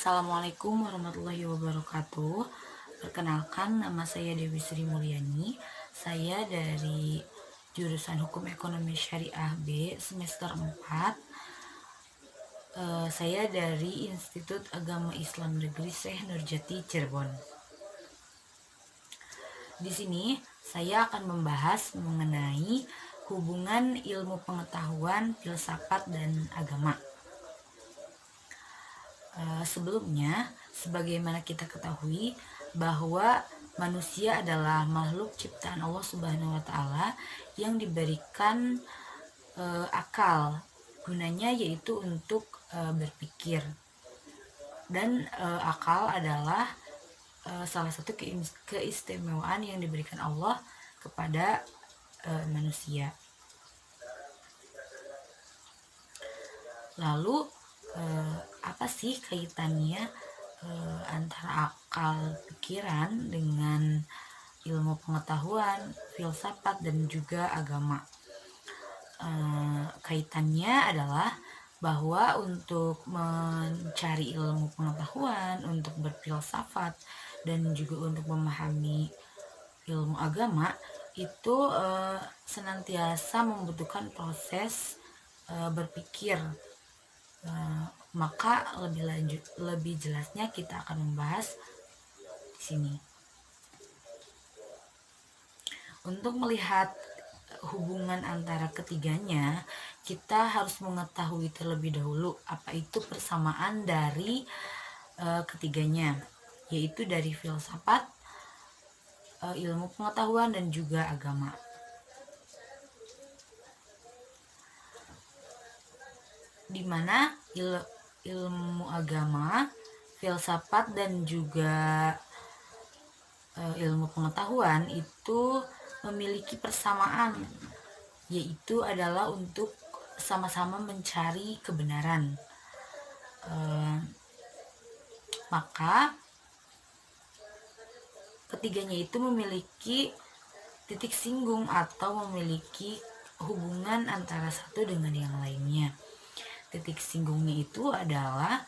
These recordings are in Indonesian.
Assalamualaikum warahmatullahi wabarakatuh. Perkenalkan, nama saya Dewi Sri Mulyani. Saya dari jurusan Hukum Ekonomi Syariah B semester 4. Saya dari Institut Agama Islam Negeri Syekh Nurjati Cirebon. Di sini saya akan membahas mengenai hubungan ilmu pengetahuan, filsafat, dan agama. Sebelumnya, sebagaimana kita ketahui bahwa manusia adalah makhluk ciptaan Allah Subhanahu wa Ta'ala yang diberikan akal. Gunanya yaitu untuk berpikir, dan akal adalah salah satu keistimewaan yang diberikan Allah kepada manusia. Lalu apa sih kaitannya antara akal pikiran dengan ilmu pengetahuan, filsafat, dan juga agama? Kaitannya adalah bahwa untuk mencari ilmu pengetahuan, untuk berfilsafat, dan juga untuk memahami ilmu agama itu senantiasa membutuhkan proses berpikir. Maka lebih jelasnya kita akan membahas di sini. Untuk melihat hubungan antara ketiganya, kita harus mengetahui terlebih dahulu apa itu persamaan dari ketiganya, yaitu dari filsafat, ilmu pengetahuan, dan juga agama. Di mana ilmu agama, filsafat, dan juga ilmu pengetahuan itu memiliki persamaan, yaitu adalah untuk sama-sama mencari kebenaran. Maka ketiganya itu memiliki titik singgung atau memiliki hubungan antara satu dengan yang lainnya. Titik singgungnya itu adalah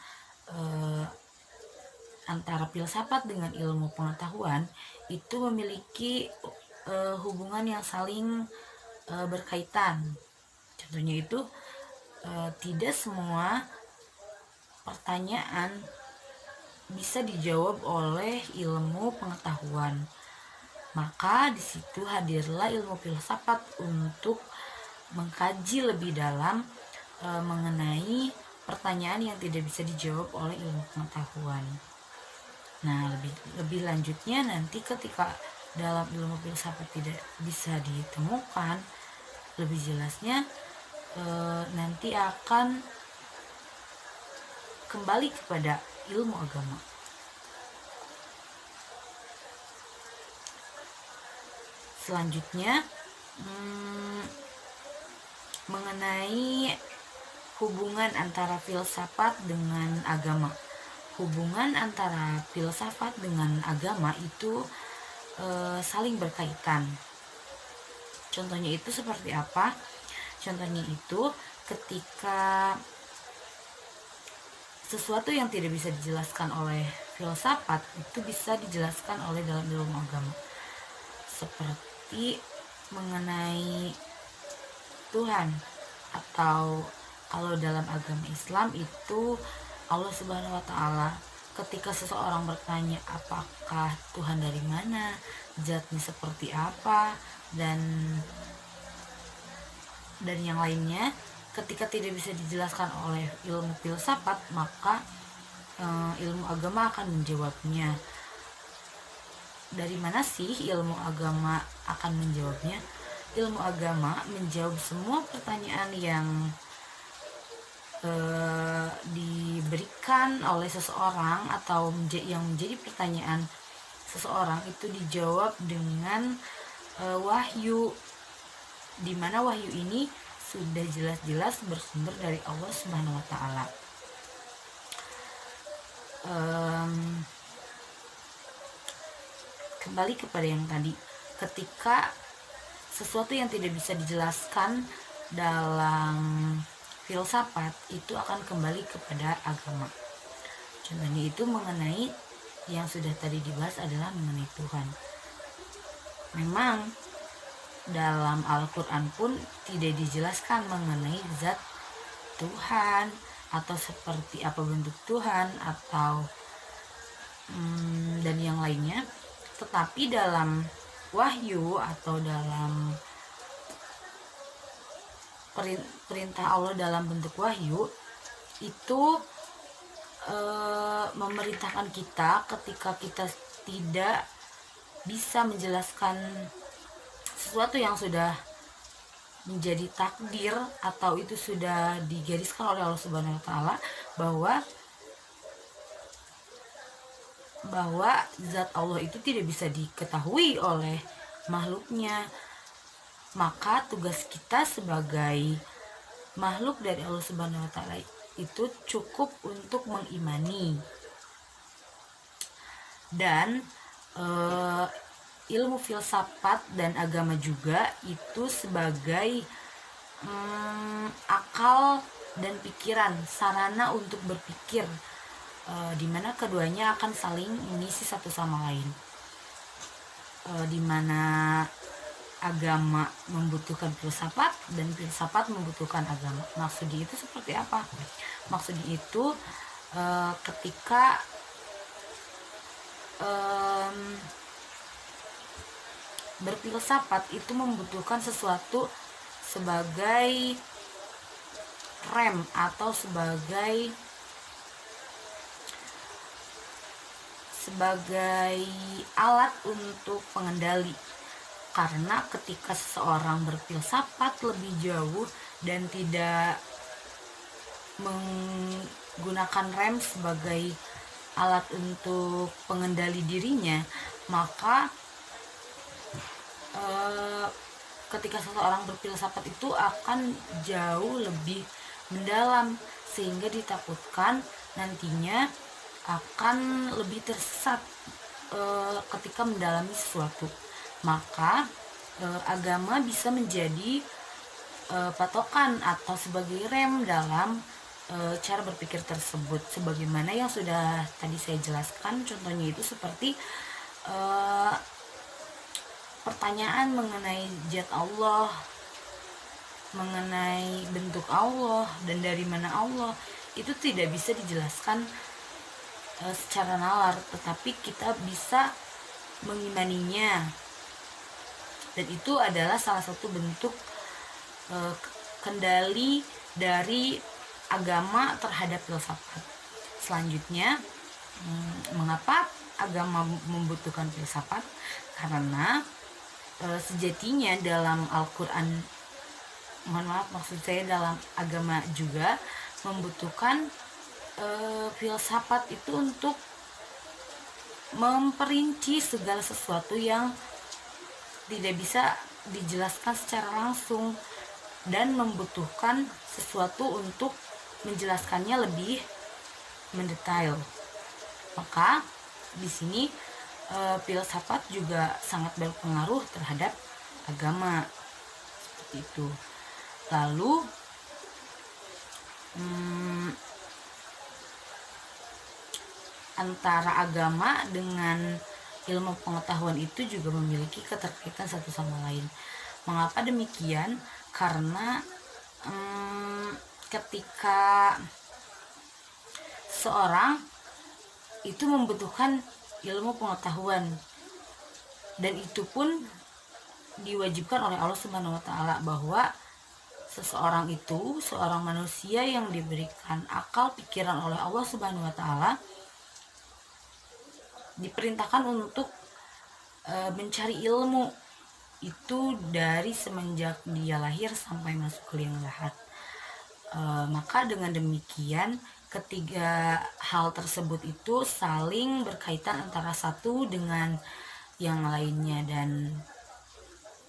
antara filsafat dengan ilmu pengetahuan itu memiliki hubungan yang saling berkaitan. Contohnya itu tidak semua pertanyaan bisa dijawab oleh ilmu pengetahuan. Maka di situ hadirlah ilmu filsafat untuk mengkaji lebih dalam mengenai pertanyaan yang tidak bisa dijawab oleh ilmu pengetahuan. Nah, lebih lanjutnya nanti ketika dalam ilmu filsafat tidak bisa ditemukan, lebih jelasnya nanti akan kembali kepada ilmu agama. Selanjutnya mengenai hubungan antara filsafat dengan agama. Hubungan antara filsafat dengan agama itu saling berkaitan. Contohnya itu seperti apa? Contohnya itu ketika sesuatu yang tidak bisa dijelaskan oleh filsafat itu bisa dijelaskan oleh dalam ilmu agama. Seperti mengenai Tuhan, atau kalau dalam agama Islam itu Allah Subhanahu wa Ta'ala. Ketika seseorang bertanya apakah Tuhan dari mana, zatnya seperti apa, dan yang lainnya, ketika tidak bisa dijelaskan oleh ilmu filsafat, maka ilmu agama akan menjawabnya. Dari mana sih ilmu agama akan menjawabnya? Ilmu agama menjawab semua pertanyaan yang diberikan oleh seseorang atau yang menjadi pertanyaan seseorang itu dijawab dengan wahyu, di mana wahyu ini sudah jelas-jelas bersumber dari Allah Subhanahu wa Ta'ala. Kembali kepada yang tadi, ketika sesuatu yang tidak bisa dijelaskan dalam filsafat itu akan kembali kepada agama. Contohnya itu mengenai yang sudah tadi dibahas adalah mengenai Tuhan. Memang dalam Al-Quran pun tidak dijelaskan mengenai zat Tuhan atau seperti apa bentuk Tuhan atau dan yang lainnya. Tetapi dalam wahyu atau dalam perintah Allah dalam bentuk wahyu itu memerintahkan kita ketika kita tidak bisa menjelaskan sesuatu yang sudah menjadi takdir atau itu sudah digariskan oleh Allah Subhanahu wa taala bahwa zat Allah itu tidak bisa diketahui oleh makhluknya, maka tugas kita sebagai makhluk dari Allah Subhanahu wa taala itu cukup untuk mengimani. Dan ilmu filsafat dan agama juga itu sebagai akal dan pikiran, sarana untuk berpikir, dimana keduanya akan saling mengisi satu sama lain, dimana agama membutuhkan filsafat dan filsafat membutuhkan agama. Maksudnya itu seperti apa? Maksudnya itu ketika berfilsafat itu membutuhkan sesuatu sebagai rem atau sebagai alat untuk pengendali. Karena ketika seseorang berfilsafat lebih jauh dan tidak menggunakan rem sebagai alat untuk pengendali dirinya, maka ketika seseorang berfilsafat itu akan jauh lebih mendalam, sehingga ditakutkan nantinya akan lebih tersesat ketika mendalami sesuatu. Maka agama bisa menjadi patokan atau sebagai rem dalam cara berpikir tersebut, sebagaimana yang sudah tadi saya jelaskan. Contohnya itu seperti pertanyaan mengenai zat Allah, mengenai bentuk Allah dan dari mana Allah, itu tidak bisa dijelaskan secara nalar, tetapi kita bisa mengimaninya. Dan itu adalah salah satu bentuk kendali dari agama terhadap filsafat. Selanjutnya, mengapa agama membutuhkan filsafat? Karena sejatinya dalam Al-Quran, maksud saya dalam agama juga membutuhkan filsafat itu untuk memperinci segala sesuatu yang tidak bisa dijelaskan secara langsung, dan membutuhkan sesuatu untuk menjelaskannya lebih mendetail. Maka di sini filsafat juga sangat berpengaruh terhadap agama, seperti itu. Lalu antara agama dengan ilmu pengetahuan itu juga memiliki keterkaitan satu sama lain. Mengapa demikian? Karena ketika seorang itu membutuhkan ilmu pengetahuan, dan itu pun diwajibkan oleh Allah Subhanahu wa taala, bahwa seseorang itu, seorang manusia yang diberikan akal pikiran oleh Allah Subhanahu wa taala, diperintahkan untuk mencari ilmu itu dari semenjak dia lahir sampai masuk ke liang lahat. Maka dengan demikian, ketiga hal tersebut itu saling berkaitan antara satu dengan yang lainnya. Dan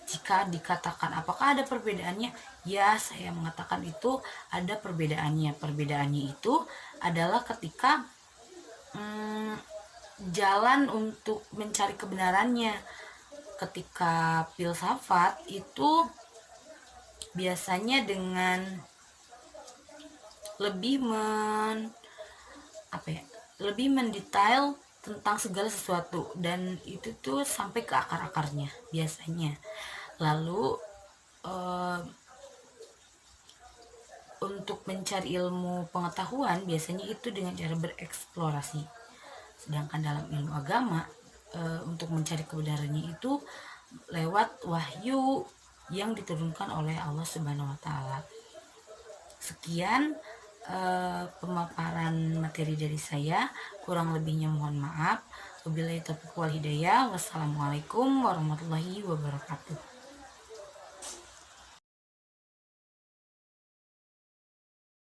jika dikatakan apakah ada perbedaannya, ya, saya mengatakan itu ada perbedaannya. Perbedaannya itu adalah ketika jalan untuk mencari kebenarannya. Ketika filsafat itu biasanya dengan lebih lebih mendetail tentang segala sesuatu, dan itu tuh sampai ke akar-akarnya biasanya. Lalu untuk mencari ilmu pengetahuan biasanya itu dengan cara bereksplorasi. Sedangkan dalam ilmu agama, untuk mencari kebenarannya itu lewat wahyu yang diturunkan oleh Allah Subhanahu wa taala. Sekian pemaparan materi dari saya, kurang lebihnya mohon maaf. Wabillahi taufiq wal hidayah. Wassalamualaikum warahmatullahi wabarakatuh.